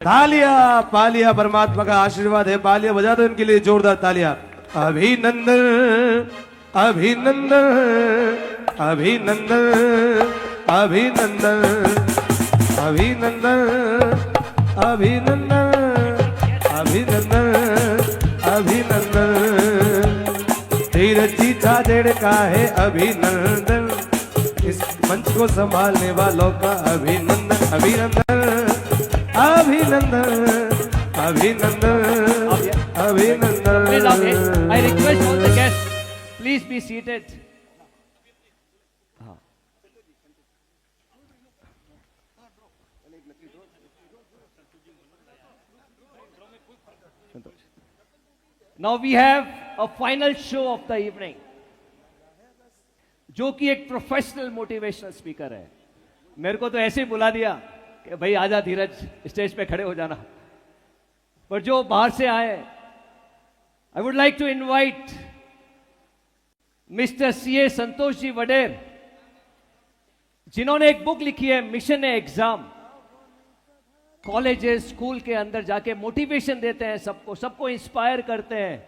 तालियां पालिया परमात्मा का आशीर्वाद है। पालिया बजा दो इनके लिए जोरदार तालियां। अभिनंदन अभिनंदन अभिनंदन अभिनंदन अभिनंदन अभिनंदन अभिनंदन अभिनंदन धीरज छाजेड़ का है अभिनंदन। इस मंच को संभालने वालों का अभिनंदन अभिनंदन अभिनंदन अभिनंदन अभिनंदन। I request all the guests, please be seated. Now we have a final show of the evening, जो कि एक प्रोफेशनल मोटिवेशनल स्पीकर है। मेरे को तो ऐसे ही बुला दिया कि भाई आजा धीरज, स्टेज पे खड़े हो जाना। पर जो बाहर से आए, I would like to invite mister CA Santosh ji Vader, जिन्होंने एक बुक लिखी है mission a exam. Colleges school के अंदर जाके मोटिवेशन देते हैं सबको, सबको इंस्पायर करते हैं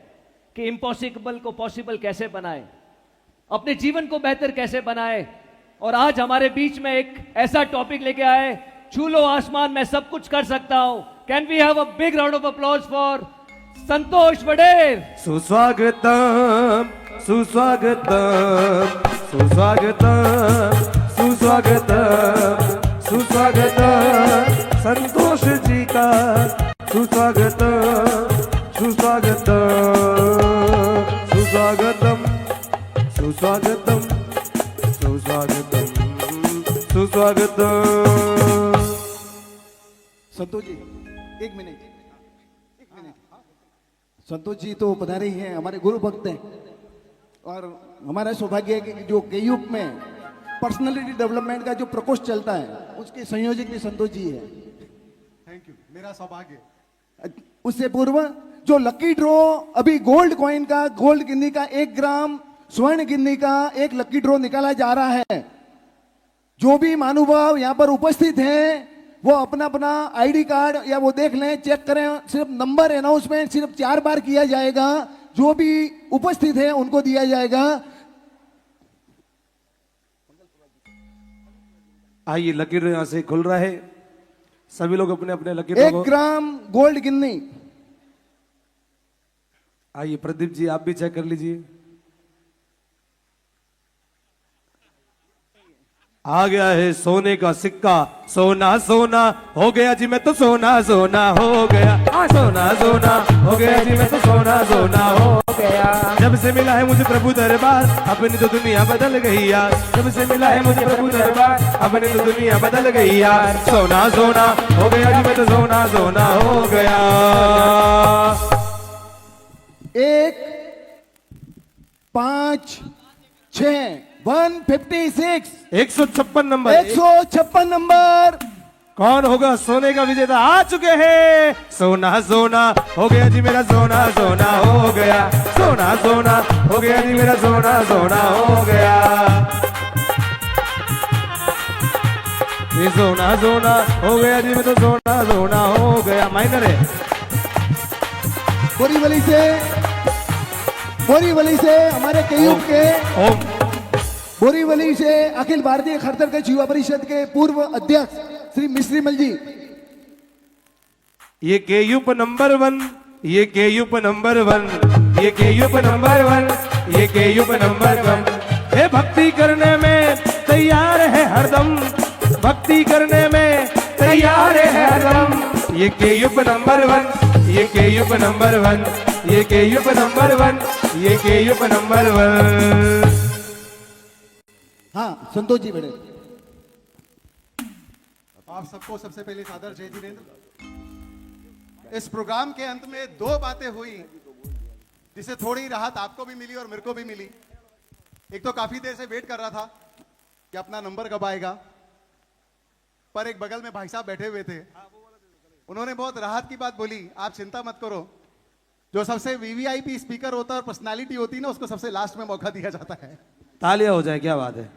कि इम्पॉसिबल को पॉसिबल कैसे बनाए, अपने जीवन को बेहतर कैसे बनाए। और आज हमारे बीच में एक ऐसा टॉपिक लेके आए, छू लो आसमान मैं सब कुछ कर सकता हूं। Can we have a big round of applause for Santosh Vader. सुस्वागतम सुस्वागतम सुस्वागतम सुस्वागतम सुस्वागतम संतोष जी का सुस्वागतम सुस्वागतम सुस्वागतम सुस्वागतम सुस्वागतम सुस्वागतम। संतोष जी एक मिनट संतोष जी तो पधारे ही हैं, हमारे गुरु भक्त हैं। और हमारा सौभाग्य है कि जो केयूप में पर्सनालिटी डेवलपमेंट का जो प्रकोष्ठ चलता है उसके संयोजक भी संतोष जी है। थैंक यू, मेरा सौभाग्य। उससे पूर्व जो लकी ड्रॉ अभी गोल्ड कॉइन का, गोल्ड गिन्नी का 1 ग्राम, स्वर्ण गिन्नी का एक लकी ड्रॉ निकाला जा रहा है। जो भी महानुभाव यहाँ पर उपस्थित हैं वो अपना अपना आईडी कार्ड या वो देख लें, चेक करें। सिर्फ नंबर अनाउंसमेंट सिर्फ 4 बार किया जाएगा, जो भी उपस्थित है उनको दिया जाएगा। आइए लकी ड्रॉ यहां से खुल रहा है, सभी लोग अपने अपने लकी 1 ग्राम गोल्ड गिन्नी। आइए प्रदीप जी आप भी चेक कर लीजिए। आ गया है सोने का सिक्का, सोना सोना हो गया जी मैं तो सोना सोना हो गया, सोना सोना हो गया जी मैं तो सोना सोना हो गया। जब से मिला है मुझे प्रभु दरबार अपनी तो दुनिया बदल गई यार। जब से मिला है मुझे प्रभु दरबार अपनी तो दुनिया बदल गई यार। सोना सोना हो गया जी मैं तो सोना सोना हो गया। 1 5 6 156 156 नंबर 156 नंबर। कौन होगा सोने का विजेता? आ चुके हैं। सोना सोना हो गया जी मेरा सोना सोना हो गया, सोना सोना हो गया जी मेरा सोना सोना हो गया। ये सोना सोना हो गया जी मैं तो सोना सोना हो गया। माइनर है। बोरीवली से हमारे केयूप के ओम बोरीवली से अखिल भारतीय खड़तर के युवा परिषद के पूर्व अध्यक्ष श्री मिश्रीमल जी। ये केयूप नंबर 1, ये केयूप नंबर 1, ये केयूप नंबर 1, ये केयूप नंबर 1। हे भक्ति करने में तैयार है हरदम, भक्ति करने में तैयार है हरदम। ये केयूप नंबर 1, ये केयूप नंबर 1, ये केयूप नंबर 1, ये केयूप नंबर 1। हाँ संतोष जी बड़े, आप सबको सबसे पहले सादर जय जिनेंद्र। इस प्रोग्राम के अंत में 2 बातें हुई जिससे थोड़ी राहत आपको भी मिली और मेरे को भी मिली। एक तो काफी देर से वेट कर रहा था कि अपना नंबर कब आएगा, पर एक बगल में भाई साहब बैठे हुए थे, उन्होंने बहुत राहत की बात बोली। आप चिंता मत करो, जो सबसे वीवीआईपी स्पीकर होता है और पर्सनालिटी होती है ना, उसको सबसे लास्ट में मौका दिया जाता है। तालियां हो जाए, क्या बात है।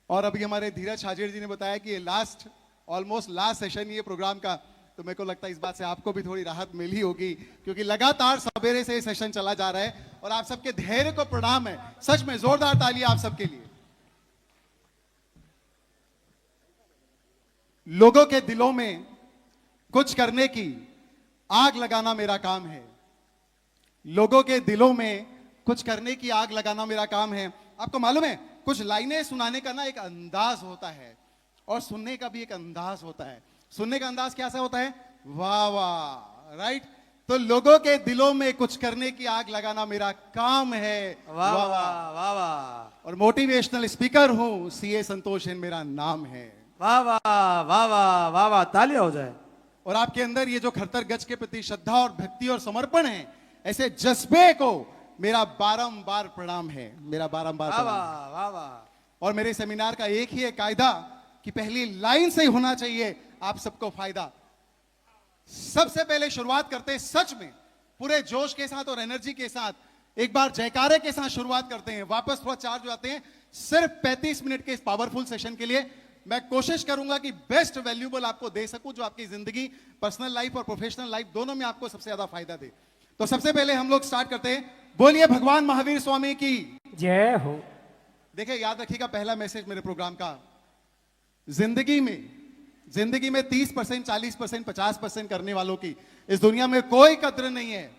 और अभी हमारे धीरज छाजेड़ जी ने बताया कि ये लास्ट ऑलमोस्ट लास्ट सेशन ये प्रोग्राम का, तो मेरे को लगता है इस बात से आपको भी थोड़ी राहत मिली होगी, क्योंकि लगातार सवेरे से ये सेशन चला जा रहा है और आप सबके धैर्य को प्रणाम है। सच में जोरदार ताली आप सबके लिए। लोगों के दिलों में कुछ करने की आग लगाना मेरा काम है। लोगों के दिलों में कुछ करने की आग लगाना मेरा काम है। आपको मालूम है, कुछ लाइनें सुनाने का ना एक अंदाज होता है और सुनने का भी एक अंदाज होता है। सुनने का अंदाज कैसा होता है? वाह वाह, राइट। तो लोगों के दिलों में कुछ करने की आग लगाना मेरा काम है। वाह वाह वाह वाह। और मोटिवेशनल स्पीकर हूं, सीए संतोष जैन मेरा नाम है। वाह वाह वाह वाह वाह वाह, तालियां हो जाए। और आपके अंदर ये जो खरतर गज के प्रति श्रद्धा और भक्ति और समर्पण है, ऐसे जज्बे को मेरा बारंबार प्रणाम है। मेरा बारंबार वाह प्रणाम है। वाह वाह वाह। और मेरे सेमिनार का एक ही है कायदा कि पहली लाइन से ही होना चाहिए आप सबको फायदा। सबसे पहले शुरुआत करते हैं सच में पूरे जोश के साथ और एनर्जी के साथ, एक बार जयकारे के साथ शुरुआत करते हैं, वापस थोड़ा चार्ज हो जाते हैं। सिर्फ 35 मिनट के इस पावरफुल सेशन के लिए मैं कोशिश करूंगा कि बेस्ट वैल्यूबल आपको दे सकूं, जो आपकी जिंदगी, पर्सनल लाइफ और प्रोफेशनल लाइफ दोनों में आपको सबसे ज्यादा फायदा दे। तो सबसे पहले हम लोग स्टार्ट करते हैं। बोलिए भगवान महावीर स्वामी की जय हो। देखिए, याद रखिएगा पहला मैसेज मेरे प्रोग्राम का, जिंदगी में 30%, 40%, 50% करने वालों की इस दुनिया में कोई कद्र नहीं है।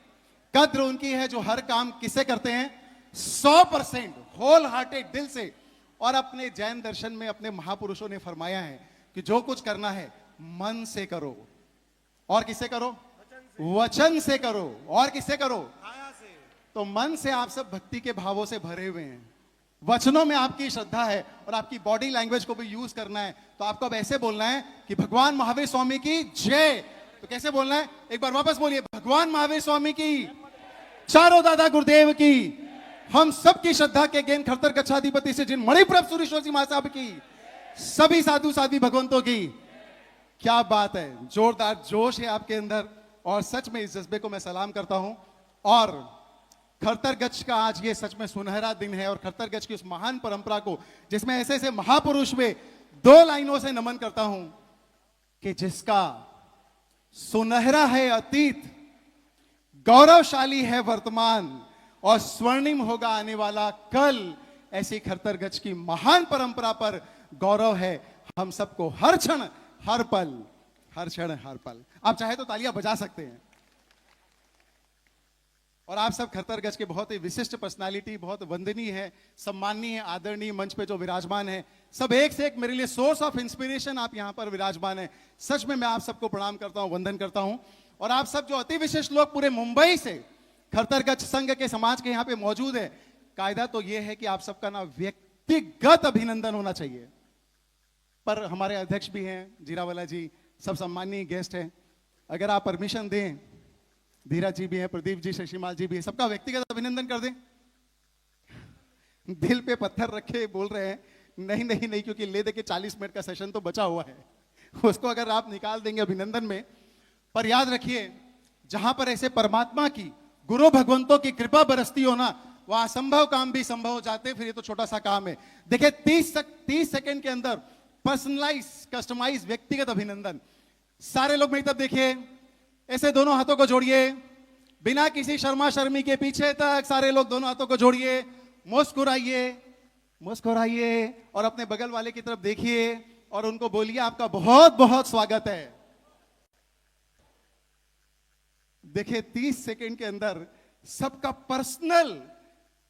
कद्र उनकी है जो हर काम किससे करते हैं? 100% होल हार्टेड, दिल से। और अपने जैन दर्शन में अपने महापुरुषों ने फरमाया है कि जो कुछ करना है मन से करो। और किससे करो? वचन से करो। और किससे करो? तो मन से आप सब भक्ति के भावों से भरे हुए हैं, वचनों में आपकी श्रद्धा है और आपकी बॉडी लैंग्वेज को भी यूज करना है। तो आपको अब ऐसे बोलना है कि भगवान महावीर स्वामी की जय। तो कैसे बोलना है? एक बार वापस बोलिए, भगवान महावीर स्वामी की, चारों दादा गुरुदेव की, हम सबकी श्रद्धा के गेन खरतर कच्छाधिपति से जिन मणिप्रभ सुरेश्वर जी महासाहब की, सभी साधु साध्वी भगवंतों की। क्या बात है, जोरदार जोश है आपके अंदर और सच में इस जज्बे को मैं सलाम करता हूं। और खरतर गच्छ का आज ये सच में सुनहरा दिन है और खरतर गच्छ की उस महान परंपरा को, जिसमें ऐसे ऐसे महापुरुष में 2 लाइनों से नमन करता हूं कि जिसका सुनहरा है अतीत, गौरवशाली है वर्तमान और स्वर्णिम होगा आने वाला कल। ऐसी खरतर गच्छ की महान परंपरा पर गौरव है हम सबको, हर क्षण हर पल, हर क्षण हर पल। आप चाहे तो तालियां बजा सकते हैं। और आप सब खरतर गच्छ के बहुत ही विशिष्ट पर्सनालिटी, बहुत वंदनीय है, सम्माननीय है, आदरणीय मंच पे जो विराजमान है, सब एक से एक मेरे लिए सोर्स ऑफ इंस्पिरेशन आप यहां पर विराजमान है। सच में मैं आप सबको प्रणाम करता हूं, वंदन करता हूं। और आप सब जो अति विशिष्ट लोग पूरे मुंबई से खरतर गच्छ संघ के समाज के यहां पे मौजूद है, कायदा तो यह है कि आप सबका ना व्यक्तिगत अभिनंदन होना चाहिए। पर हमारे अध्यक्ष भी हैं, जीरावाला जी, सब सम्माननीय गेस्ट हैं। अगर आप परमिशन दें, धीरज जी भी हैं, प्रदीप जी, शशिमाल जी भी हैं, सबका व्यक्तिगत अभिनंदन कर दें। दिल पे पत्थर रखे बोल रहे हैं, नहीं नहीं नहीं, क्योंकि ले दे के 40 मिनट का सेशन तो बचा हुआ है, उसको अगर आप निकाल देंगे अभिनंदन में। पर याद रखिए, जहां पर ऐसे परमात्मा की, गुरु भगवंतों की कृपा बरसती हो ना, वहां असंभव काम भी संभव हो जाते। फिर ये तो छोटा सा काम है। देखिए 30 सेकंड के अंदर पर्सनलाइज, कस्टमाइज, व्यक्तिगत अभिनंदन। सारे लोग मेरी तरफ देखिए, ऐसे दोनों हाथों को जोड़िए, बिना किसी शर्मा शर्मी के पीछे तक सारे लोग दोनों हाथों को जोड़िए, मुस्कुराइए, मुस्कुराइए और अपने बगल वाले की तरफ देखिए और उनको बोलिए आपका बहुत बहुत स्वागत है। देखिए 30 सेकंड के अंदर सबका पर्सनल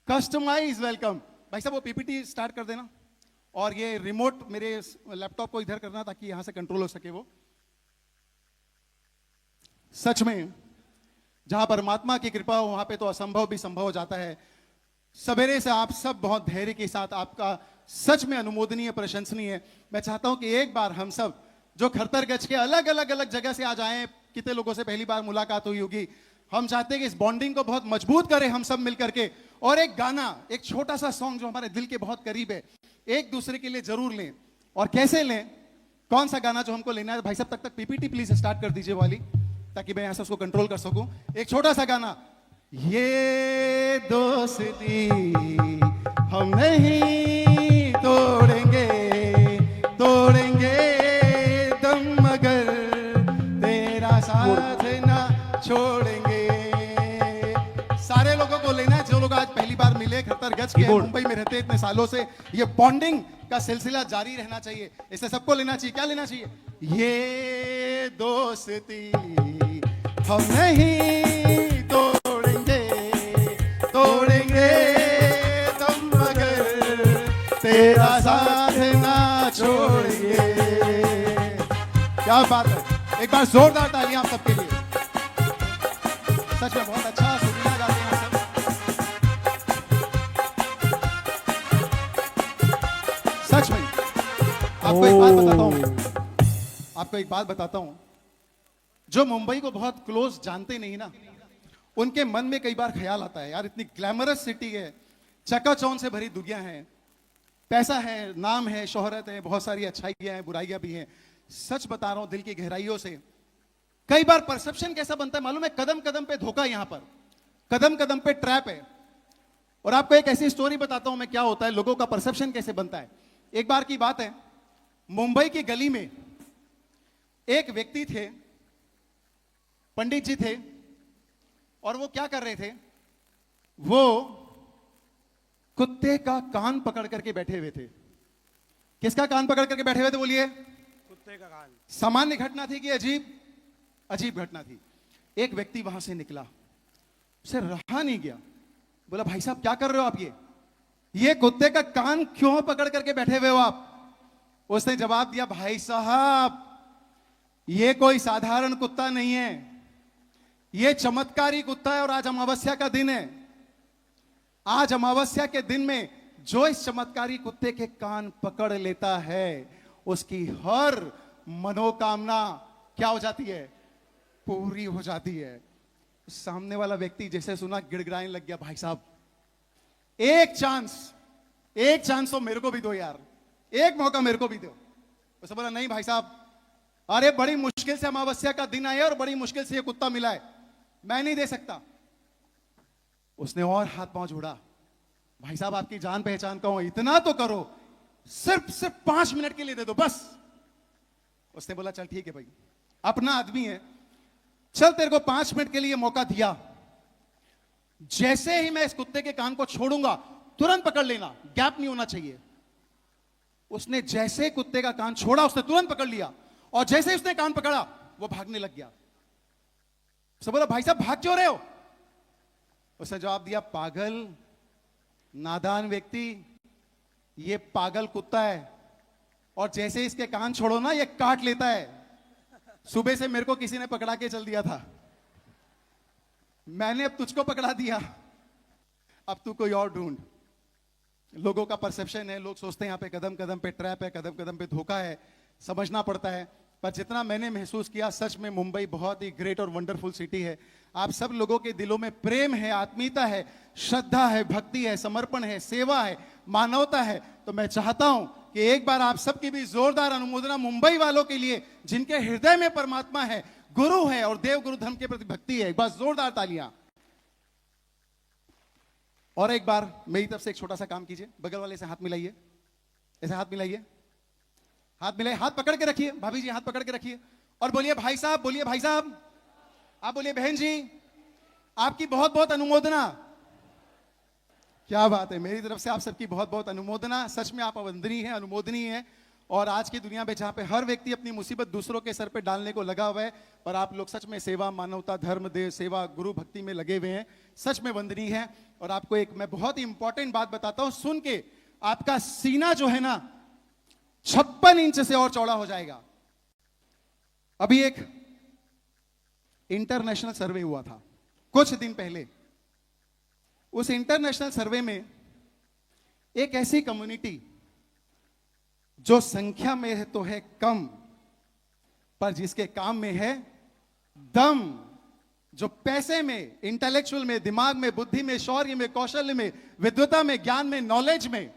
कस्टमाइज वेलकम। भाई साहब वो पीपीटी स्टार्ट कर देना और ये रिमोट मेरे लैपटॉप को इधर करना ताकि यहां से कंट्रोल हो सके। वो सच में जहां परमात्मा की कृपा हो वहां पे तो असंभव भी संभव हो जाता है। सवेरे से आप सब बहुत धैर्य के साथ, आपका सच में अनुमोदनीय, प्रशंसनीय है। मैं चाहता हूं कि एक बार हम सब जो खरतर गच्छ के अलग अलग जगह से आज आए, कितने लोगों से पहली बार मुलाकात हुई होगी, हम चाहते हैं कि इस बॉन्डिंग को बहुत मजबूत करें हम सब मिलकर के। और एक गाना, एक छोटा सा सॉन्ग जो हमारे दिल के बहुत करीब है, एक दूसरे के लिए जरूर लें। और कैसे लें, कौन सा गाना जो हमको लेना है? भाई साहब तक पीपीटी प्लीज स्टार्ट कर दीजिए वाली, ताकि मैं यहां से उसको कंट्रोल कर सकूं। एक छोटा सा गाना, ये दोस्ती हम नहीं तोड़ेंगे, तोड़ेंगे दम तेरा साथ ना छोड़ेंगे। सारे लोगों को लेना है, जो लोग आज पहली बार मिले, खतर गज के मुंबई में रहते इतने सालों से, ये बॉन्डिंग का सिलसिला जारी रहना चाहिए। इसे सबको लेना चाहिए। क्या लेना चाहिए? ये दोस्ती हम नहीं तोड़ेंगे, तोड़ेंगे तुम मगर तेरा साथ ना छोड़ेंगे। क्या बात है, एक बार जोरदार तालियां आप सबके लिए। सच में बहुत अच्छा सुरीला गाते हैं आप सब। सच में आपको एक बात बताता हूं, आपको एक बात बताता हूं, जो मुंबई को बहुत क्लोज जानते नहीं ना, उनके मन में कई बार ख्याल आता है, यार इतनी ग्लैमरस सिटी है, चकाचौंध से भरी दुनिया है, पैसा है, नाम है, शोहरत है, बहुत सारी अच्छाइयां हैं, बुराइयां भी हैं। सच बता रहा हूं दिल की गहराइयों से, कई बार परसेप्शन कैसा बनता है मालूम है? कदम कदम पे धोखा, यहां पर कदम कदम पे ट्रैप है। और आपको एक ऐसी स्टोरी बताता हूं मैं, क्या होता है, लोगों का परसेप्शन कैसे बनता है। एक बार की बात है, मुंबई की गली में एक व्यक्ति थे, पंडित जी थे, और वो क्या कर रहे थे, वो कुत्ते का कान पकड़ करके बैठे हुए थे। किसका कान पकड़ करके बैठे हुए थे बोलिए? कुत्ते का कान। सामान्य घटना थी कि अजीब अजीब घटना थी। एक व्यक्ति वहां से निकला, उसे रहा नहीं गया, बोला भाई साहब क्या कर रहे हो आप, ये कुत्ते का कान क्यों पकड़ करके बैठे हुए हो आप? उसने जवाब दिया, भाई साहब ये कोई साधारण कुत्ता नहीं है, ये चमत्कारी कुत्ता है, और आज अमावस्या का दिन है। आज अमावस्या के दिन में जो इस चमत्कारी कुत्ते के कान पकड़ लेता है, उसकी हर मनोकामना क्या हो जाती है? पूरी हो जाती है। सामने वाला व्यक्ति जैसे सुना गिड़गिड़ाने लग गया, भाई साहब एक चांस तो मेरे को भी दो यार, एक मौका मेरे को भी दो। उसने बोला नहीं भाई साहब, अरे बड़ी मुश्किल से अमावस्या का दिन आया और बड़ी मुश्किल से ये कुत्ता मिला है, मैं नहीं दे सकता। उसने और हाथ पांव जोड़ा, भाई साहब आपकी जान पहचान का हूं, इतना तो करो, सिर्फ 5 मिनट के लिए दे दो बस। उसने बोला चल ठीक है भाई, अपना आदमी है, चल तेरे को 5 मिनट के लिए मौका दिया। जैसे ही मैं इस कुत्ते के कान को छोड़ूंगा तुरंत पकड़ लेना, गैप नहीं होना चाहिए। उसने जैसे कुत्ते का कान छोड़ा, उसने तुरंत पकड़ लिया, और जैसे ही उसने कान पकड़ा वो भागने लग गया। उसने बोला भाई साहब भाग क्यों रहे हो? उसने जवाब दिया, पागल नादान व्यक्ति, ये पागल कुत्ता है, और जैसे इसके कान छोड़ो ना ये काट लेता है। सुबह से मेरे को किसी ने पकड़ा के चल दिया था, मैंने अब तुझको पकड़ा दिया, अब तू कोई और ढूंढ। लोगों का परसेप्शन है, लोग सोचते हैं यहाँ पे कदम कदम पे ट्रैप है, कदम कदम पे धोखा है, समझना पड़ता है। पर जितना मैंने महसूस किया, सच में मुंबई बहुत ही ग्रेट और वंडरफुल सिटी है। आप सब लोगों के दिलों में प्रेम है, आत्मीयता है, श्रद्धा है, भक्ति है, समर्पण है, सेवा है, मानवता है। तो मैं चाहता हूं कि एक बार आप सबकी भी जोरदार अनुमोदना मुंबई वालों के लिए, जिनके हृदय में परमात्मा है, गुरु है और देव गुरु धर्म के प्रति भक्ति है। एक बार जोरदार तालियां। और एक बार मेरी तरफ से एक छोटा सा काम कीजिए, बगल वाले से हाथ मिलाइए, ऐसे हाथ मिलाइए, हाथ मिलाइए, हाथ पकड़ के रखिए, भाभी जी हाथ पकड़ के रखिए, और बोलिए भाई साहब, बोलिए भाई साहब, आप बोलिए बहन जी आपकी बहुत बहुत अनुमोदना। क्या बात है, मेरी तरफ से आप सबकी बहुत बहुत अनुमोदना। सच में आप वंदनीय हैं, अनुमोदनीय हैं। और आज की दुनिया में जहां पे हर व्यक्ति अपनी मुसीबत दूसरों के सर पे डालने को लगा हुआ है, पर आप लोग सच में सेवा, मानवता, धर्म, देव सेवा, गुरु भक्ति में लगे हुए हैं, सच में वंदनीय है। और आपको एक मैं बहुत ही इंपॉर्टेंट बात बताता हूं, सुन के आपका सीना जो है ना 56 इंच से और चौड़ा हो जाएगा। अभी एक इंटरनेशनल सर्वे हुआ था कुछ दिन पहले। उस इंटरनेशनल सर्वे में एक ऐसी कम्युनिटी जो संख्या में है तो है कम, पर जिसके काम में है दम, जो पैसे में, इंटेलेक्चुअल में, दिमाग में, बुद्धि में, शौर्य में, कौशल्य में, विद्वता में, ज्ञान में, नॉलेज में,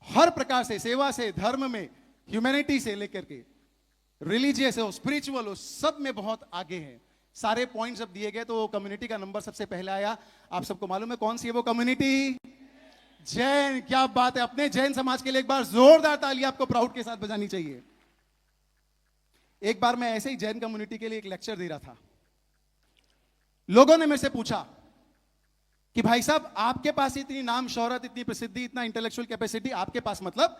हर प्रकार से, सेवा से, धर्म में, ह्यूमैनिटी से लेकर के रिलीजियस हो, स्पिरिचुअल हो, सब में बहुत आगे है। सारे पॉइंट्स जब दिए गए तो वो कम्युनिटी का नंबर सबसे पहले आया। आप सबको मालूम है कौन सी है वो कम्युनिटी? जैन। क्या बात है, अपने जैन समाज के लिए एक बार जोरदार ताली आपको प्राउड के साथ बजानी चाहिए। एक बार मैं ऐसे ही जैन कम्युनिटी के लिए एक लेक्चर दे रहा था। लोगों ने मेरे से पूछा कि भाई साहब, आपके पास इतनी नाम शोहरत, इतनी प्रसिद्धि, इतना इंटेलेक्चुअल कैपेसिटी आपके पास, मतलब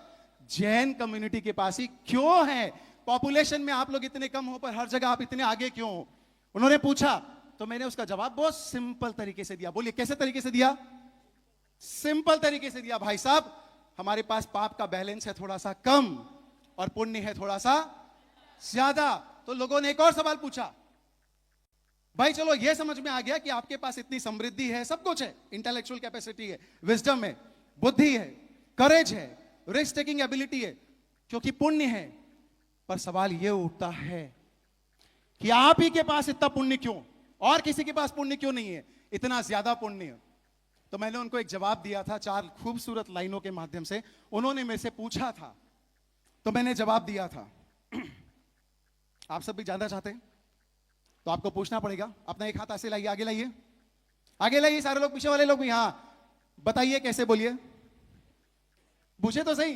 जैन कम्युनिटी के पास ही क्यों है? पॉपुलेशन में आप लोग इतने कम हो पर हर जगह आप इतने आगे क्यों हो? उन्होंने पूछा तो मैंने उसका जवाब बहुत सिंपल तरीके से दिया। बोलिए कैसे तरीके से दिया? सिंपल तरीके से दिया। भाई साहब, हमारे पास पाप का बैलेंस है थोड़ा सा कम और पुण्य है थोड़ा सा ज्यादा। तो लोगों ने एक और सवाल पूछा, भाई चलो ये समझ में आ गया कि आपके पास इतनी समृद्धि है, सब कुछ है, इंटेलेक्चुअल कैपेसिटी है, विजडम है, बुद्धि है, करेज है, रिस्क टेकिंग एबिलिटी है, क्योंकि पुण्य है। पर सवाल यह उठता है कि आप ही के पास इतना पुण्य क्यों, और किसी के पास पुण्य क्यों नहीं है, इतना ज्यादा पुण्य? तो मैंने उनको एक जवाब दिया था 4 खूबसूरत लाइनों के माध्यम से। उन्होंने मेरे से पूछा था तो मैंने जवाब दिया था। आप सब भी जानना चाहते हैं तो आपको पूछना पड़ेगा। अपना एक हाथ ऐसे लाइए, आगे लाइए, आगे लाइए, सारे लोग, पीछे वाले लोग भी। हाँ, बताइए कैसे, बोलिए, पूछे तो सही।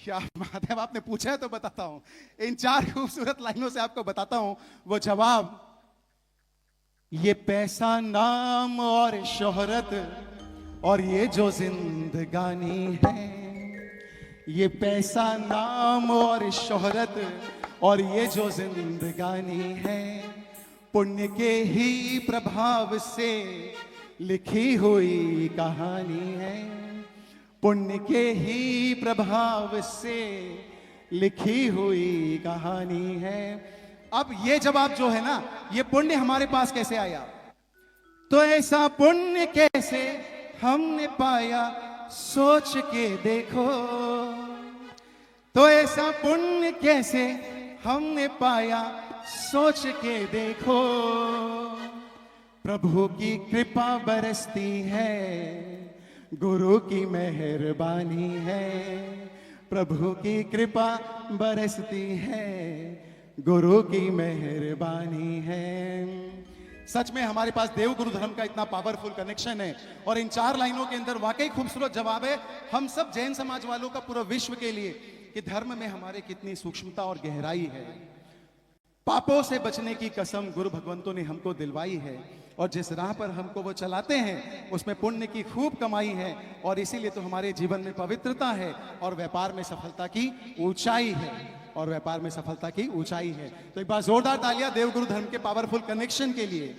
क्या बात है, आपने पूछा है तो बताता हूं। इन 4 खूबसूरत लाइनों से आपको बताता हूं वो जवाब। ये पैसा, नाम और शोहरत और ये जो जिंदगानी है, ये पैसा, नाम और शोहरत और ये जो जिंदगानी है, पुण्य के ही प्रभाव से लिखी हुई कहानी है, पुण्य के ही प्रभाव से लिखी हुई कहानी है। अब ये जवाब जो है ना, ये पुण्य हमारे पास कैसे आया? तो ऐसा पुण्य कैसे हमने पाया, सोच के देखो। तो ऐसा पुण्य कैसे हमने पाया, सोच के देखो। प्रभु की कृपा बरसती है, गुरु की मेहरबानी है। प्रभु की कृपा बरसती है, गुरु की मेहरबानी है। सच में हमारे पास देव गुरु धर्म का इतना पावरफुल कनेक्शन है। और इन 4 लाइनों के अंदर वाकई खूबसूरत जवाब है हम सब जैन समाज वालों का, पूरा विश्व के लिए, कि धर्म में हमारे कितनी सूक्ष्मता और गहराई है। पापों से बचने की कसम गुरु भगवंतों ने हमको दिलवाई है, और जिस राह पर हमको वो चलाते हैं उसमें पुण्य की खूब कमाई है। और इसीलिए तो हमारे जीवन में पवित्रता है, और व्यापार में सफलता की ऊंचाई है, और व्यापार में सफलता की ऊंचाई है। तो एक बार जोरदार तालियां देव गुरु धर्म के पावरफुल कनेक्शन के लिए।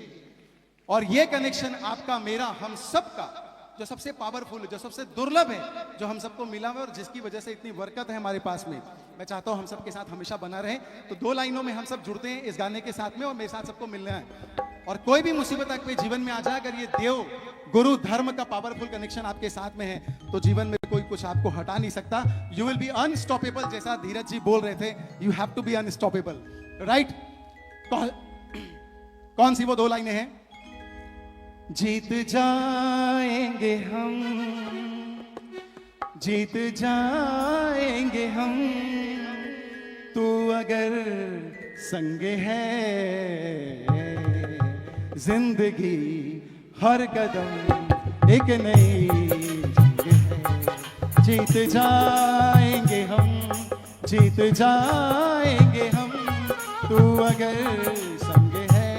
और ये कनेक्शन आपका, मेरा, हम सबका, जो सबसे पावरफुल है, जो सबसे दुर्लभ है, जो हम सबको मिला है, और जिसकी वजह से इतनी बरकत है हमारे पास में। मैं चाहता हूं हम सबके साथ हमेशा बना रहे। तो 2 लाइनों में हम सब जुड़ते हैं इस गाने के साथ में, और मेरे साथ सबको मिलना है। और कोई भी मुसीबत आपके जीवन में आ जाए, अगर ये देव गुरु धर्म का पावरफुल कनेक्शन आपके साथ में है, तो जीवन में कोई कुछ आपको हटा नहीं सकता। यू विल बी अनस्टॉपेबल, जैसा धीरज जी बोल रहे थे, you have to be unstoppable, right? कौन सी वो 2 लाइनें हैं? जीत जाएंगे हम, जीत जाएंगे हम, तू अगर संग है। जिंदगी हर कदम एक नई जंग है। जीत जाएंगे हम, जीत जाएंगे हम, तू अगर संग है।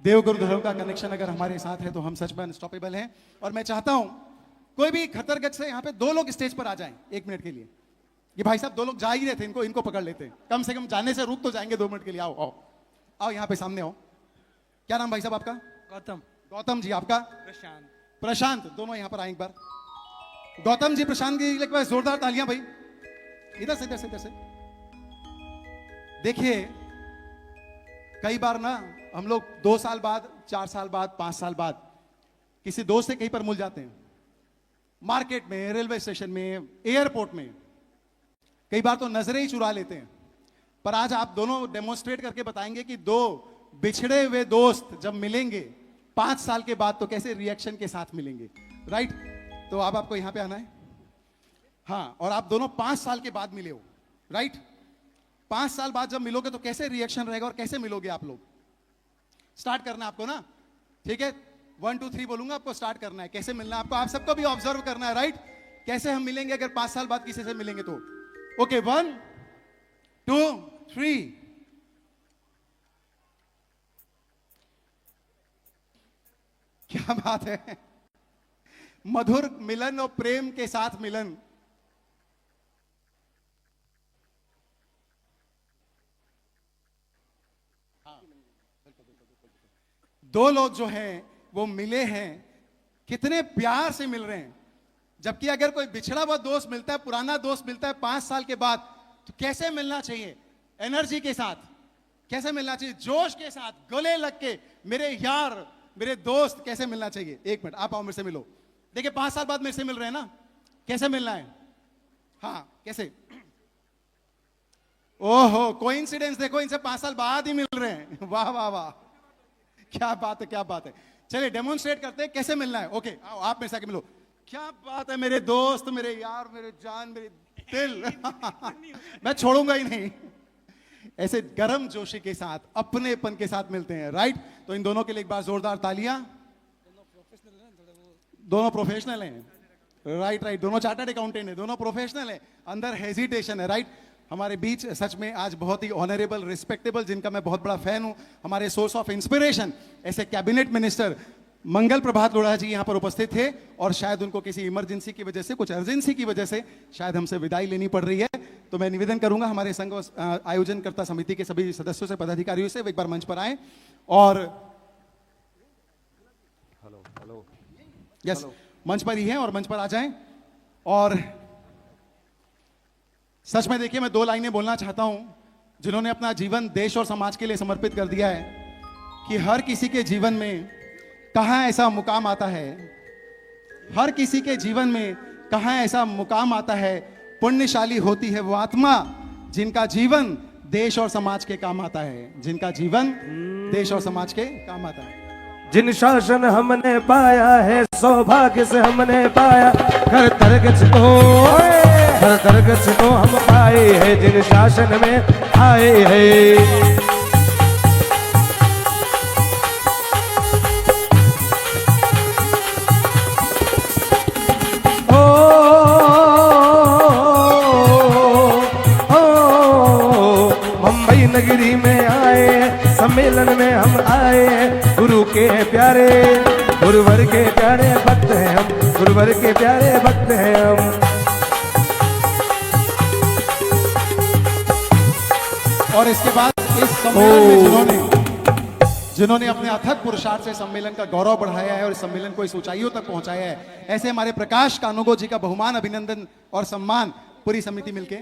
देव गुरु धर्म का कनेक्शन अगर हमारे साथ है तो हम सच में अनस्टॉपेबल हैं। और मैं चाहता हूं कोई भी खतरगत से यहाँ पे 2 लोग स्टेज पर आ जाएं 1 मिनट के लिए। ये भाई साहब 2 लोग जा ही रहे थे, इनको पकड़ लेते हैं, कम से कम जाने से रुक तो जाएंगे 2 मिनट के लिए। आओ आओ आओ, यहाँ पे सामने आओ। क्या नाम भाई साहब आपका? गौतम। गौतम जी, आपका? प्रशांत। प्रशांत। दोनों यहाँ पर आए एक बार। गौतम जी, प्रशांत जी, एक बार जोरदार तालियां भाई। इधर से, इधर से, इधर से। देखिए, कई बार ना हम लोग 2 साल बाद, 4 साल बाद, 5 साल बाद किसी दोस्त से कहीं पर मिल जाते हैं, मार्केट में, रेलवे स्टेशन में, एयरपोर्ट में। कई बार तो नजरें ही चुरा लेते हैं। पर आज आप दोनों डेमोन्स्ट्रेट करके बताएंगे कि 2 बिछड़े हुए दोस्त जब मिलेंगे 5 साल के बाद तो कैसे रिएक्शन के साथ मिलेंगे, राइट? तो अब आपको यहां पे आना है। हाँ, और आप दोनों 5 साल के बाद मिले हो, राइट? 5 साल बाद जब मिलोगे तो कैसे रिएक्शन रहेगा और कैसे मिलोगे आप लोग? स्टार्ट करना है आपको ना, ठीक है? 1 2 3 बोलूंगा, आपको स्टार्ट करना है। कैसे मिलना है आपको, आप सबको भी ऑब्जर्व करना है, राइट? कैसे हम मिलेंगे अगर 5 साल बाद किसी से मिलेंगे तो? ओके, 1 2, 3। क्या बात है, मधुर मिलन और प्रेम के साथ मिलन। दो लोग जो हैं वो मिले हैं, कितने प्यार से मिल रहे हैं। जबकि अगर कोई बिछड़ा हुआ दोस्त मिलता है, पुराना दोस्त मिलता है 5 साल के बाद, तो कैसे मिलना चाहिए? एनर्जी के साथ कैसे मिलना चाहिए? जोश के साथ, गले लग के, मेरे यार, मेरे दोस्त, कैसे मिलना चाहिए? 1 मिनट, आप आओ मेरे से मिलो। देखिए 5 साल बाद मेरे से मिल रहे हैं ना, कैसे मिलना है? हाँ कैसे? ओहो, कोइंसिडेंस देखो, इनसे 5 साल बाद ही मिल रहे हैं। वाह वाह वाह, क्या बात है, क्या बात है। चलिए डेमोन्स्ट्रेट करते हैं कैसे मिलना है। ओके आओ, आप मेरे से आके मिलो। क्या बात है मेरे दोस्त, मेरे यार, मेरे जान, मेरे दिल। मैं छोड़ूंगा ही नहीं। ऐसे गर्म जोशी के साथ, अपनेपन के साथ मिलते हैं, राइट? तो इन दोनों के लिए एक बार जोरदार तालियां। दोनों प्रोफेशनल हैं, राइट राइट। दोनों चार्टर्ड अकाउंटेंट हैं, दोनों प्रोफेशनल हैं। अंदर हेजिटेशन है, राइट? हमारे बीच सच में आज बहुत ही ऑनरेबल, रिस्पेक्टेबल, जिनका मैं बहुत बड़ा फैन हूं, हमारे सोर्स ऑफ इंस्पिरेशन, ऐसे कैबिनेट मिनिस्टर मंगल प्रभात लोढ़ा जी यहाँ पर उपस्थित थे, और शायद उनको किसी इमरजेंसी की वजह से, कुछ अर्जेंसी की वजह से शायद हमसे विदाई लेनी पड़ रही है। तो मैं निवेदन करूंगा हमारे संघ आयोजनकर्ता समिति के सभी सदस्यों से, पदाधिकारियों से, एक बार मंच पर आए और हेलो यस, मंच पर ही है और मंच पर आ जाएं। और सच में देखिए, मैं 2 लाइनें बोलना चाहता हूं, जिन्होंने अपना जीवन देश और समाज के लिए समर्पित कर दिया है, कि हर किसी के जीवन में कहां ऐसा मुकाम आता है, हर किसी के जीवन में कहां ऐसा मुकाम आता है, पुण्यशाली होती है वो आत्मा जिनका जीवन देश और समाज के काम आता है, जिनका जीवन देश और समाज के काम आता है। जिन शासन हमने पाया है, सौभाग्य से हमने पाया, हर तरगच को हम पाए हैं, जिन शासन में आए हैं। मुंबई नगरी में आए, सम्मेलन में हम आए, गुरु के प्यारे, गुरुवर के प्यारे भक्त हैं हम, गुरुवर के प्यारे भक्त हैं हम। और इसके बाद इस सम्मेलन में जिन्होंने अपने अथक पुरुषार्थ से सम्मेलन का गौरव बढ़ाया है और इस सम्मेलन को इस ऊंचाइयों तक पहुंचाया है, ऐसे हमारे प्रकाश कानूगो जी का बहुमान, अभिनंदन और सम्मान पूरी समिति मिलके।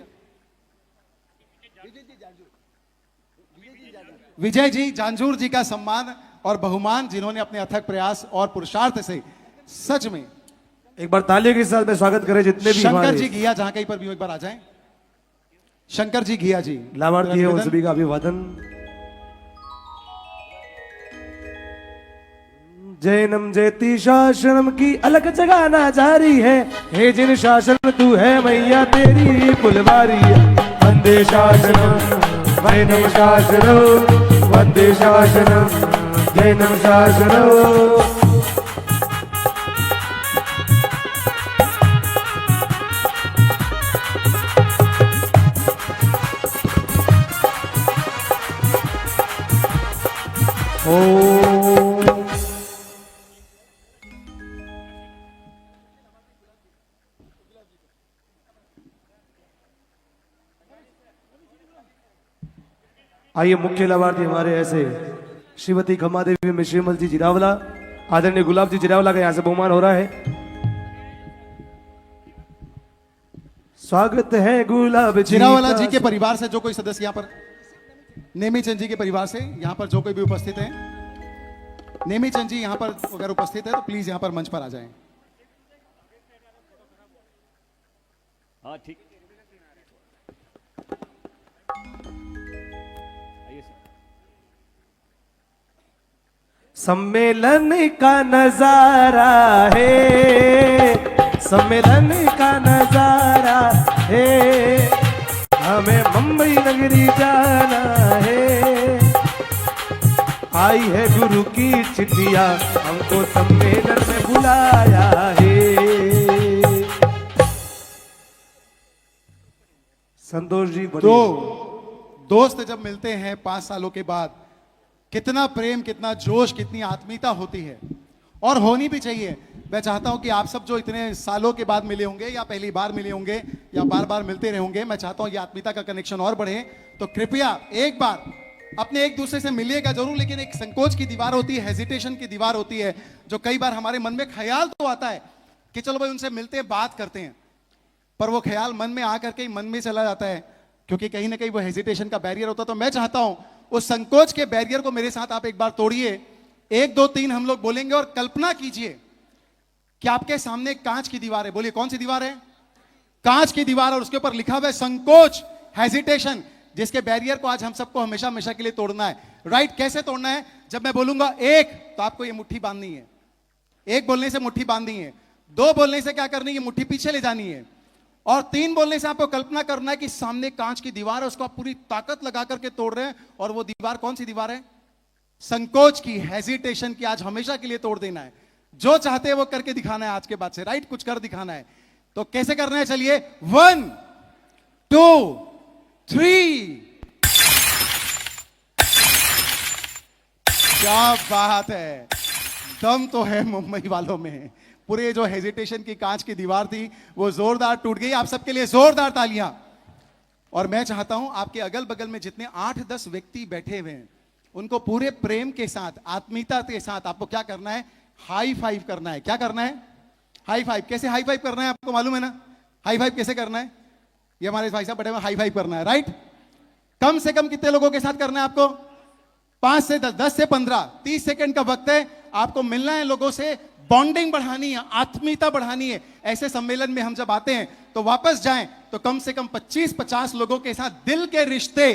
विजय जी जांजूर जी का सम्मान और बहुमान, जिन्होंने अपने अथक प्रयास और पुरुषार्थ से सच में, एक बार तालियों के साथ में स्वागत करें जितने भी शंकर जी घिया जहां कहीं पर भी एक बार आ जाएं। शंकर जी घिया जी लाभार्थी है, उन सभी का अभिवादन। जैनम जयती शासनम की अलग जगाना जारी है, हे जिन शासन तू है मैया तेरी फुलवारी। वंदे शासनम जैनम शासनम, वंदे शासनम जैनम शासनम। आइए मुख्य लाभार्थी हमारे ऐसे श्रीमती खमा देवी मिश्रीमल जी जिरावला, आदरणीय गुलाब जी जिरावला का यहाँ से बहुमान हो रहा है। स्वागत है गुलाब जिरावला जी के परिवार से जो कोई सदस्य यहाँ पर, नेमीचंद जी के परिवार से यहाँ पर जो कोई भी उपस्थित है, नेमीचंद जी यहाँ पर अगर उपस्थित है तो प्लीज यहाँ पर मंच पर आ जाएं। हाँ ठीक, सम्मेलन का नजारा है, सम्मेलन का नजारा है, हमें मुंबई नगरी जाना है। आई है गुरु की चिट्ठिया, हमको सम्मेलन में बुलाया है। संतोष जी तो दोस्त जब मिलते हैं 5 सालों के बाद, कितना प्रेम, कितना जोश, कितनी आत्मीयता होती है, और होनी भी चाहिए। मैं चाहता हूं कि आप सब जो इतने सालों के बाद मिले होंगे या पहली बार मिले होंगे या बार बार मिलते रहे होंगे, मैं चाहता हूं ये आत्मीयता का कनेक्शन और बढ़े। तो कृपया एक बार अपने एक दूसरे से मिलिएगा जरूर, लेकिन एक संकोच की दीवार होती है, हेजिटेशन की दीवार होती है, जो कई बार हमारे मन में ख्याल तो आता है कि चलो भाई उनसे मिलते हैं, बात करते हैं, पर वो ख्याल मन में आकर के मन में चला जाता है, क्योंकि कहीं ना कहीं वो हेजिटेशन का बैरियर होता है। तो मैं चाहता हूं उस संकोच के बैरियर को मेरे साथ आप एक बार तोड़िए। 1 2 3 हम लोग बोलेंगे और कल्पना कीजिए कि आपके सामने एक कांच की दीवार है। बोलिए कौन सी दीवार है? कांच की दीवार, और उसके ऊपर लिखा हुआ है संकोच, हेजिटेशन, जिसके बैरियर को आज हम सबको हमेशा हमेशा के लिए तोड़ना है। राइट? कैसे तोड़ना है? जब मैं बोलूंगा 1 तो आपको ये मुट्ठी बांधनी है। 1 बोलने से मुट्ठी बांधनी है, 2 बोलने से क्या करनी है? मुट्ठी पीछे ले जानी है, और 3 बोलने से आपको कल्पना करना है कि सामने कांच की दीवार है, उसको आप पूरी ताकत लगा करके तोड़ रहे हैं। और वो दीवार कौन सी दीवार है? संकोच की, हेजिटेशन की। आज हमेशा के लिए तोड़ देना है। जो चाहते हैं वो करके दिखाना है आज के बाद से। राइट? कुछ कर दिखाना है। तो कैसे करना है? चलिए 1 2 3। क्या बात है, दम तो है मुंबई वालों में। पूरे जो हेजिटेशन की कांच की दीवार थी वो जोरदार टूट गई। आप सबके लिए जोरदार तालियां। और मैं चाहता हूं आपके अगल बगल में जितने 8-10 व्यक्ति बैठे हुए हैं, उनको पूरे प्रेम के साथ, आत्मीयता के साथ आपको क्या करना है? हाई फाइव करना है। क्या करना है? High five. कैसे हाई फाइव करना है आपको मालूम है ना? हाई फाइव कैसे करना है? ये हमारे भाई साहब बड़े में हाई फाइव करना है। राइट? कम से कम कितने लोगों के साथ करना है आपको? 5 से 10, 10 से 15, 30 सेकंड का वक्त है। आपको मिलना है लोगों से, बॉन्डिंग बढ़ानी है, आत्मीयता बढ़ानी है। ऐसे सम्मेलन में हम जब आते हैं तो वापस जाएं तो कम से कम 25-50 लोगों के साथ दिल के रिश्ते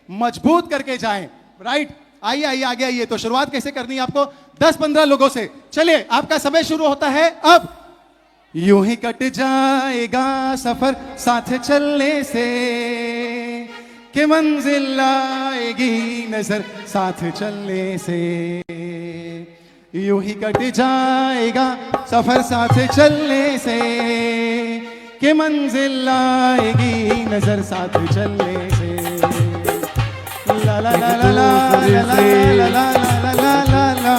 मजबूत करके जाएं। राइट? आइए आइए आगे आइए। तो शुरुआत कैसे करनी है आपको? 10-15 लोगों से। चलिए, आपका समय शुरू होता है अब। यूं ही कट जाएगा सफर साथ चलने से, कि मंजिल आएगी नजर साथ चलने से। यूं ही कट जाएगा सफर साथ चलने से, कि मंजिल आएगी नजर साथ चलने से। ला ला ला ला ला ला ला ला ला ला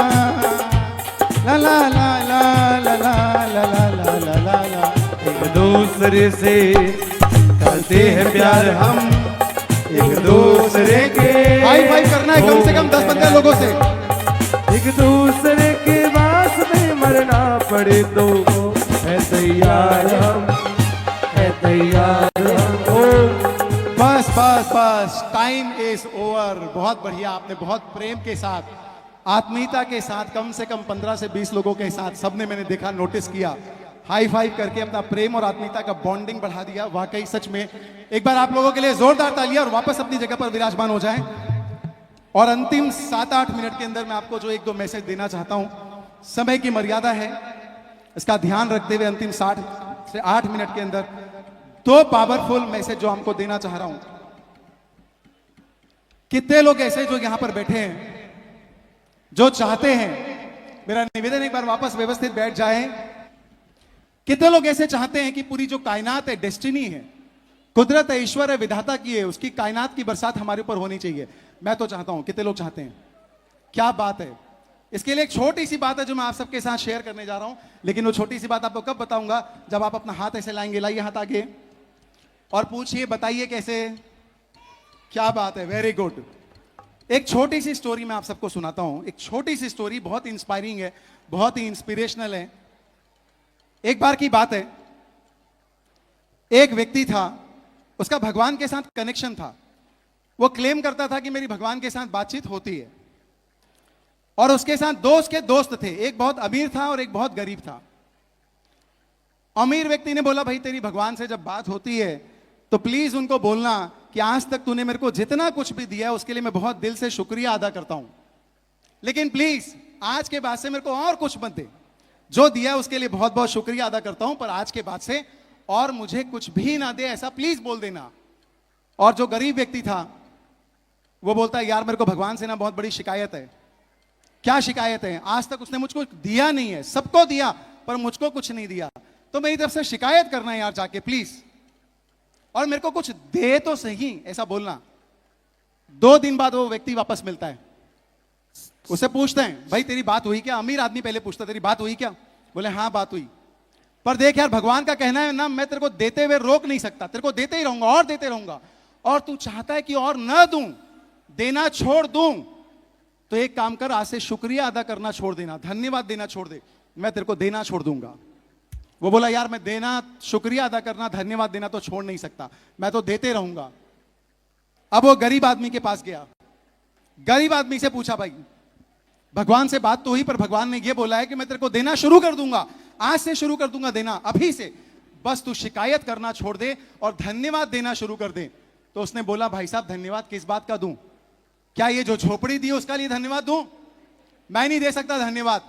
ला ला ला ला ला ला। एक दूसरे से करते हैं प्यार हम, एक दूसरे के हाई फाइव करना है कम से कम 10-15 लोगों से। एक दूसरे के वास्ते मरना पड़े तो है तैयार हम, है तैयार हम। ओ बस बस बस, टाइम इज ओवर। बहुत बढ़िया, आपने बहुत प्रेम के साथ, आत्मीयता के साथ, कम से कम 15 से 20 लोगों के साथ सबने, मैंने देखा, नोटिस किया, हाई फाइव करके अपना प्रेम और आत्मीयता का बॉन्डिंग बढ़ा दिया। वाकई सच में एक बार आप लोगों के लिए जोरदार तालियां, और वापस अपनी जगह पर विराजमान हो जाएं। और अंतिम 7-8 मिनट के अंदर मैं आपको जो 1-2 मैसेज देना चाहता हूं, समय की मर्यादा है, इसका ध्यान रखते हुए अंतिम 7 से 8 मिनट के अंदर 2 पावरफुल मैसेज जो हमको देना चाह रहा हूं। कितने लोग ऐसे जो यहां पर बैठे हैं जो चाहते हैं, मेरा निवेदन एक बार वापस व्यवस्थित बैठ जाएं। कितने लोग ऐसे चाहते हैं कि पूरी जो कायनात है, डेस्टिनी है, कुदरत है, ईश्वर है, विधाता की है, उसकी कायनात की बरसात हमारे ऊपर होनी चाहिए? मैं तो चाहता हूं। कितने लोग चाहते हैं? क्या बात है। इसके लिए एक छोटी सी बात है जो मैं आप सबके साथ शेयर करने जा रहा हूं, लेकिन वो छोटी सी बात आपको कब बताऊंगा? जब आप अपना हाथ ऐसे लाएंगे। लाइए हाथ आगे और पूछिए, बताइए कैसे। क्या बात है, वेरी गुड। एक छोटी सी स्टोरी मैं आप सबको सुनाता हूं। एक छोटी सी स्टोरी, बहुत इंस्पायरिंग है, बहुत ही इंस्पिरेशनल है। एक बार की बात है, एक व्यक्ति था, उसका भगवान के साथ कनेक्शन था। वो क्लेम करता था कि मेरी भगवान के साथ बातचीत होती है, और उसके साथ दोस्त के दोस्त थे। एक बहुत अमीर था और एक बहुत गरीब था। अमीर व्यक्ति ने बोला, भाई तेरी भगवान से जब बात होती है तो प्लीज उनको बोलना कि आज तक तूने मेरे को जितना कुछ भी दिया है उसके लिए मैं बहुत दिल से शुक्रिया अदा करता हूं, लेकिन प्लीज आज के बाद से मेरे को और कुछ मत दे। जो दिया है उसके लिए बहुत बहुत शुक्रिया अदा करता हूं, पर आज के बाद से और मुझे कुछ भी ना दे, ऐसा प्लीज बोल देना। और जो गरीब व्यक्ति था वो बोलता है, यार मेरे को भगवान से ना बहुत बड़ी शिकायत है। क्या शिकायत है? आज तक उसने मुझको दिया नहीं है, सबको दिया पर मुझको कुछ नहीं दिया, तो मेरी तरफ से शिकायत करना है यार जाके प्लीज, और मेरे को कुछ दे तो सही, ऐसा बोलना। 2 दिन बाद वो व्यक्ति वापस मिलता है, उसे पूछते हैं भाई तेरी बात हुई क्या? अमीर आदमी पहले पूछता तेरी बात हुई क्या? बोले हाँ बात हुई, पर देख यार भगवान का कहना है ना, मैं तेरे को देते हुए रोक नहीं सकता, तेरे को देते ही रहूंगा और देते रहूंगा, और तू चाहता है कि और न दूं, देना छोड़ दूं, तो एक काम कर, आज से शुक्रिया अदा करना छोड़ देना, धन्यवाद देना छोड़ दे, मैं तेरे को देना छोड़ दूंगा। वो बोला यार मैं देना, शुक्रिया अदा करना, धन्यवाद देना तो छोड़ नहीं सकता, मैं तो देते रहूंगा। अब वो गरीब आदमी के पास गया, गरीब आदमी से पूछा भाई भगवान से बात तो हुई, पर भगवान ने ये बोला है कि मैं तेरे को देना शुरू कर दूंगा, आज से शुरू कर दूंगा देना, अभी से, बस तू शिकायत करना छोड़ दे और धन्यवाद देना शुरू कर दे। तो उसने बोला भाई साहब धन्यवाद किस बात का दूं? क्या ये जो झोपड़ी दी उसका लिए धन्यवाद दूं? मैं नहीं दे सकता धन्यवाद,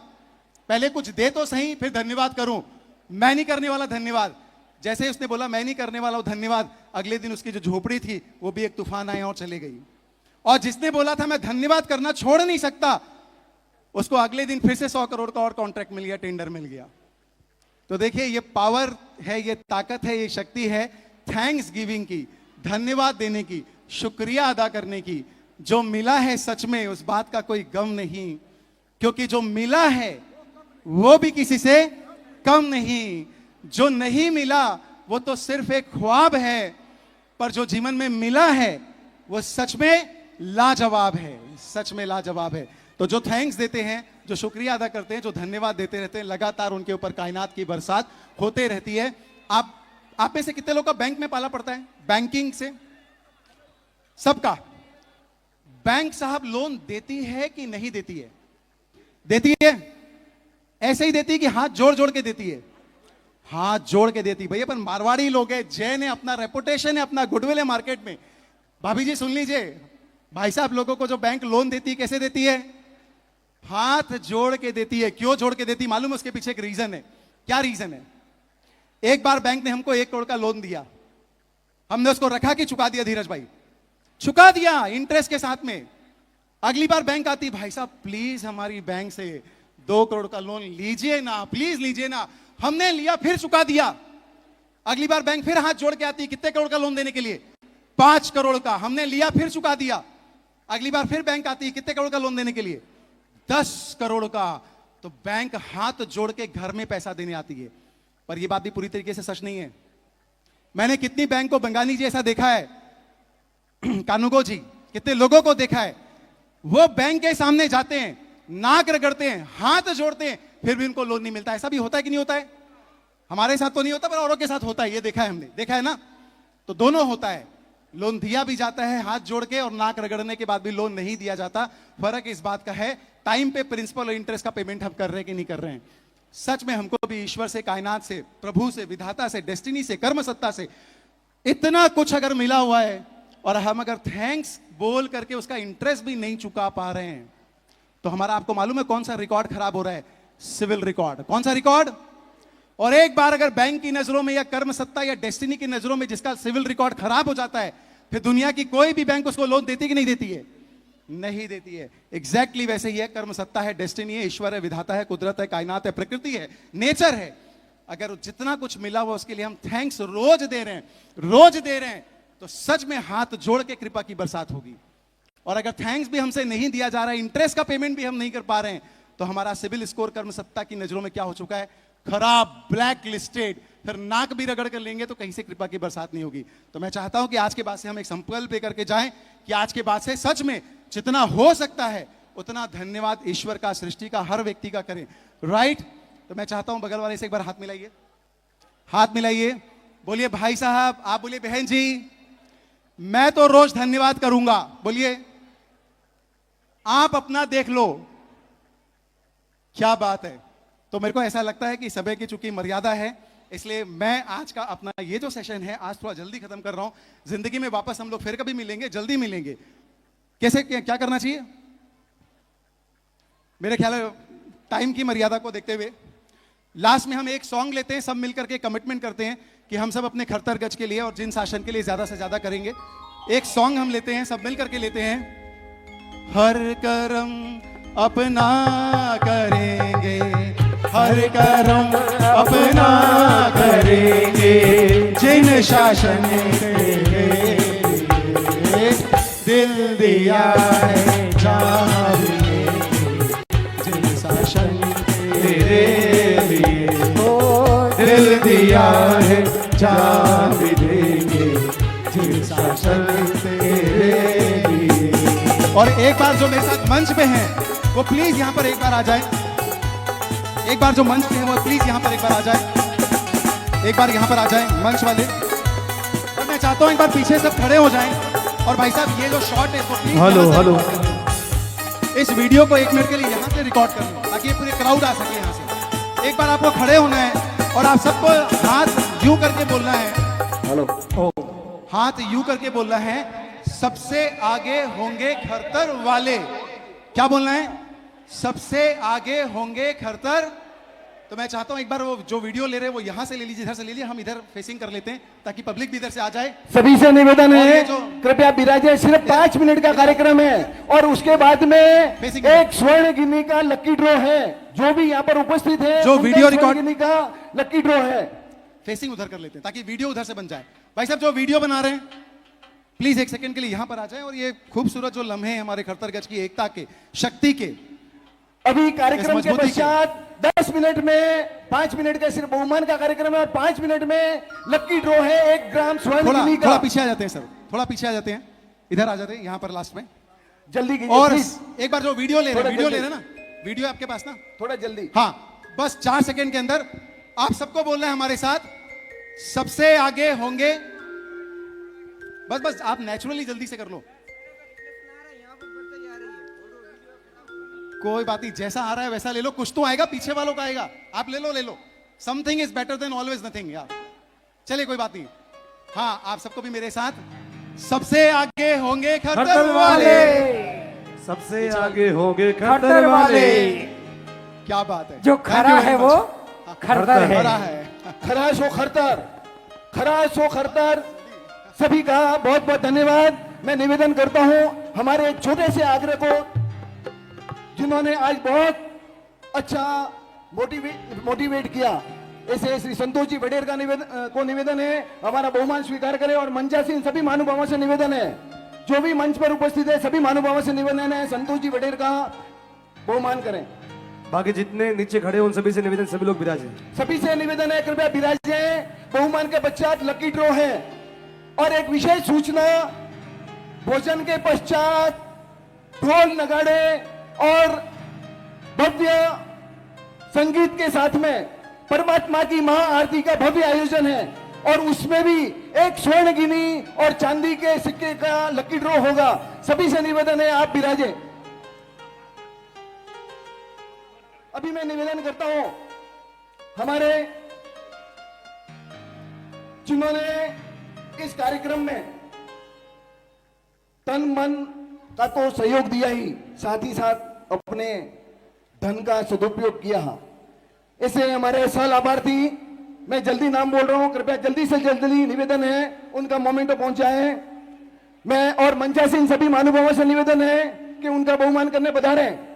पहले कुछ दे तो सही फिर धन्यवाद करूं, मैं नहीं करने वाला धन्यवाद। जैसे ही उसने बोला मैं नहीं करने वाला हूं धन्यवाद, अगले दिन उसकी जो झोपड़ी थी वो भी एक तूफान आया और चले गई। और जिसने बोला था मैं धन्यवाद करना छोड़ नहीं सकता, उसको अगले दिन फिर से 100 करोड़ का और कॉन्ट्रैक्ट मिल गया, टेंडर मिल गया। तो देखिए ये पावर है, ये ताकत है, ये शक्ति है थैंक्स गिविंग की, धन्यवाद देने की, शुक्रिया अदा करने की। जो मिला है सच में उस बात का कोई गम नहीं, क्योंकि जो मिला है वो भी किसी से कम नहीं, जो नहीं मिला वो तो सिर्फ एक ख्वाब है, पर जो जीवन में मिला है वो सच में लाजवाब है, सच में लाजवाब है। तो जो थैंक्स देते हैं, जो शुक्रिया अदा करते हैं, जो धन्यवाद देते रहते हैं, लगातार उनके ऊपर कायनात की बरसात होते रहती है। आप में से कितने लोग का बैंक में पाला पड़ता है? बैंकिंग से सबका। बैंक साहब लोन देती है कि नहीं देती है? देती है, ऐसे ही देती है कि हाथ जोड़ जोड़ के देती है? हाथ जोड़ के देती। भैया पर मारवाड़ी लोग है, जैन है, अपना रेपुटेशन है, अपना गुडविल है मार्केट में। भाभी जी सुन लीजिए, भाई साहब लोगों को जो बैंक लोन देती है कैसे देती है? हाथ जोड़ के देती है। क्यों जोड़ के देती मालूम है? उसके पीछे एक रीजन है। क्या रीजन है? एक बार बैंक ने हमको 1 करोड़ का लोन दिया, हमने उसको रखा कि चुका दिया? धीरज भाई चुका दिया इंटरेस्ट के साथ में। अगली बार बैंक आती, भाई साहब प्लीज हमारी बैंक से 2 करोड़ का लोन लीजिए ना, प्लीज लीजिए ना। हमने लिया, फिर चुका दिया। अगली बार बैंक फिर हाथ जोड़ के आती, कितने करोड़ का लोन देने के लिए? 5 करोड़ का। हमने लिया, फिर चुका दिया। अगली बार फिर बैंक आती, कितने करोड़ का लोन देने के लिए? 10 करोड़ का। तो बैंक हाथ जोड़ के घर में पैसा देने आती है। पर यह बात भी पूरी तरीके से सच नहीं है। मैंने कितनी बैंक को बंगाली जी ऐसा देखा है, कानूगो जी, कितने लोगों को देखा है, वो बैंक के सामने जाते हैं, नाक रगड़ते हैं, हाथ जोड़ते हैं, फिर भी उनको लोन नहीं मिलता। ऐसा भी होता है कि नहीं होता है? हमारे साथ तो नहीं होता, पर औरों के साथ होता है। ये देखा है हमने, देखा है ना? तो दोनों होता है, लोन दिया भी जाता है हाथ जोड़ के, और नाक रगड़ने के बाद भी लोन नहीं दिया जाता। फर्क इस बात का है टाइम पे प्रिंसिपल और इंटरेस्ट का पेमेंट हम कर रहे हैं कि नहीं कर रहे हैं। सच में हमको भी ईश्वर से, कायनात से, प्रभु से, विधाता से, डेस्टिनी से, कर्म सत्ता से इतना कुछ अगर मिला हुआ है, और हम अगर थैंक्स बोल करके उसका इंटरेस्ट भी नहीं चुका पा रहे हैं, तो हमारा, आपको मालूम है कौन सा रिकॉर्ड खराब हो रहा है? CIBIL record. कौन सा रिकॉर्ड? और एक बार अगर बैंक की नजरों में या कर्म सत्ता या डेस्टिनी की नजरों में जिसका सिविल रिकॉर्ड खराब हो जाता है, फिर दुनिया की कोई भी बैंक उसको लोन देती कि नहीं देती है? नहीं देती है। एग्जैक्टली वैसे ही है। कर्म सत्ता है, डेस्टिनी है, ईश्वर है, विधाता है, कुदरत है, कायनात है, प्रकृति है, नेचर है। अगर जितना कुछ मिला हुआ उसके लिए हम थैंक्स रोज दे रहे हैं, रोज दे रहे हैं, तो सच में हाथ जोड़ के कृपा की बरसात होगी। और अगर थैंक्स भी हमसे नहीं दिया जा रहा है, इंटरेस्ट का पेमेंट भी हम नहीं कर पा रहे हैं, तो हमारा सिविल स्कोर कर्म सत्ता की नजरों में क्या हो चुका है? खराब, ब्लैक लिस्टेड। फिर नाक भी रगड़ कर लेंगे तो कहीं से कृपा की बरसात नहीं होगी। तो मैं चाहता हूं कि आज के बाद से हम एक संकल्प लेकर के जाएं कि आज के बाद से सच में जितना हो सकता है उतना धन्यवाद ईश्वर का, सृष्टि का, हर व्यक्ति का करें। राइट? तो मैं चाहता हूं बगल वाले से एक बार हाथ मिलाइए, हाथ मिलाइए, बोलिए भाई साहब, आप बोलिए बहन जी, मैं तो रोज धन्यवाद करूंगा। बोलिए, आप अपना देख लो। क्या बात है। तो मेरे को ऐसा लगता है कि समय की चूंकि मर्यादा है, इसलिए मैं आज का अपना ये जो सेशन है आज थोड़ा जल्दी खत्म कर रहा हूं। जिंदगी में वापस हम लोग फिर कभी मिलेंगे, जल्दी मिलेंगे। कैसे, क्या करना चाहिए? मेरे ख्याल है टाइम की मर्यादा को देखते हुए लास्ट में हम एक सॉन्ग लेते हैं, सब मिलकर के कमिटमेंट करते हैं कि हम सब अपने खरतर गज के लिए और जिन शासन के लिए ज्यादा से ज्यादा करेंगे। एक सॉन्ग हम लेते हैं, सब मिलकर के लेते हैं। हर कर्म अपना करेंगे, हर कर्म अपना करेंगे, जिन शासन के दिल दिया है जान जिन शासन तेरे लिए, ओ दिल दिया है जान भी देंगे जिन शासन तेरे लिए। और एक बार जो मेरे साथ मंच पे हैं वो प्लीज यहाँ पर एक बार आ जाए। एक बार जो मंच पे हैं वो प्लीज यहाँ पर एक बार आ जाए। एक बार यहाँ पर आ जाए मंच वाले। और मैं चाहता हूँ एक बार पीछे सब खड़े हो जाएं। और भाई साहब ये जो शॉट है इसको प्लीज हेलो इस वीडियो को 1 मिनट के लिए यहाँ से रिकॉर्ड कर लो ताकि पूरे क्राउड आ सके यहाँ से। एक बार आपको खड़े होना है और आप सबको हाथ यूं करके बोलना है, हाथ यूं करके बोलना है, सबसे आगे होंगे खरतर वाले। क्या बोलना है? सबसे आगे होंगे खरतर। तो मैं चाहता हूं एक बार वो जो वीडियो ले रहे हैं वो यहां से ले लीजिए, इधर से ले लीजिए, हम इधर फेसिंग कर लेते हैं ताकि पब्लिक भी इधर से आ जाए। सभी से निवेदन और ये है जो- कृपया विराजे, सिर्फ 5 मिनट का कार्यक्रम है और उसके बाद में Facing एक स्वर्ण गिन्नी का लकी ड्रॉ है। जो भी यहाँ पर उपस्थित है जो उनका वीडियो स्वर्ण रिकॉर्ड- गिन्नी का लकी ड्रॉ है। फेसिंग उधर कर लेते हैं ताकि वीडियो उधर से बन जाए। भाई साहब जो वीडियो बना रहे हैं प्लीज 1 सेकंड के लिए यहां पर आ जाए और ये खूबसूरत जो लम्हे हैं हमारे खरतरगंज की एकता के, शक्ति के, अभी कार्यक्रम के मजबूती के- पश्चात 10 मिनट में 5 मिनट का सिर्फ बहुमान का कार्यक्रम है और 5 मिनट में लकी ड्रॉ है 1 ग्राम स्वर्ण थोड़ा गिन्नी थोड़ा का। पीछे आ जाते हैं सर, थोड़ा पीछे आ जाते हैं, इधर आ जाते हैं यहां पर लास्ट में। जल्दी कीजिए और प्लीज, एक बार जो वीडियो ले रहे हैं, थोड़ा वीडियो ले जल्दी। रहे हैं ना, वीडियो आपके पास ना? थोड़ा जल्दी। हाँ, बस 4 सेकंड के अंदर आप सबको बोलना है हमारे साथ, सबसे आगे होंगे। बस बस आप नेचुरली जल्दी से कर लो, कोई बात नहीं, जैसा आ रहा है वैसा ले लो, कुछ तो आएगा, पीछे वालों का आएगा, आप ले लो। Something is better than always nothing यार। चलिए कोई बात नहीं। हाँ, आप सबको भी मेरे साथ, सबसे आगे होंगे खरतर वाले। सबसे आगे होंगे खरतर वाले। क्या बात है, जो Thank खरा you very है much. वो खरतर है। खरा है। खरा सो खरतर, खरा सो खरतर। सभी का बहुत बहुत धन्यवाद। मैं निवेदन करता हूं हमारे एक छोटे से आग्रह को, जिन्होंने आज बहुत अच्छा मोटिवेट किया, ऐसे श्री संतोष जी वडेर का निवेदन है हमारा बहुमान स्वीकार करें। और मंचासीन इन सभी महानुभावों से निवेदन है, जो भी मंच पर उपस्थित है सभी महानुभावों से निवेदन है, संतोष जी वडेर का बहुमान करें। बाकी जितने नीचे खड़े हैं उन सभी से निवेदन, सभी लोग विराजें। सभी से निवेदन है कृपया विराजें। बहुमान के पश्चात लकी ड्रॉ है। और एक विशेष सूचना, भोजन के पश्चात ढोल नगाड़े और भव्य संगीत के साथ में परमात्मा की महाआरती का भव्य आयोजन है और उसमें भी एक स्वर्ण गिनी और चांदी के सिक्के का लकी ड्रॉ होगा। सभी से निवेदन है आप विराजें। अभी मैं निवेदन करता हूं हमारे जिन्होंने इस कार्यक्रम में तन मन का तो सहयोग दिया ही, साथ ही साथ अपने धन का सदुपयोग किया। ऐसे हमारे सह लाभार्थी, मैं जल्दी नाम बोल रहा हूं, कृपया जल्दी से जल्दी निवेदन है उनका मोमेंटो पहुंचाएं। मैं और मंचासीन सभी महानुभावों से निवेदन है कि उनका बहुमान करने पधारें।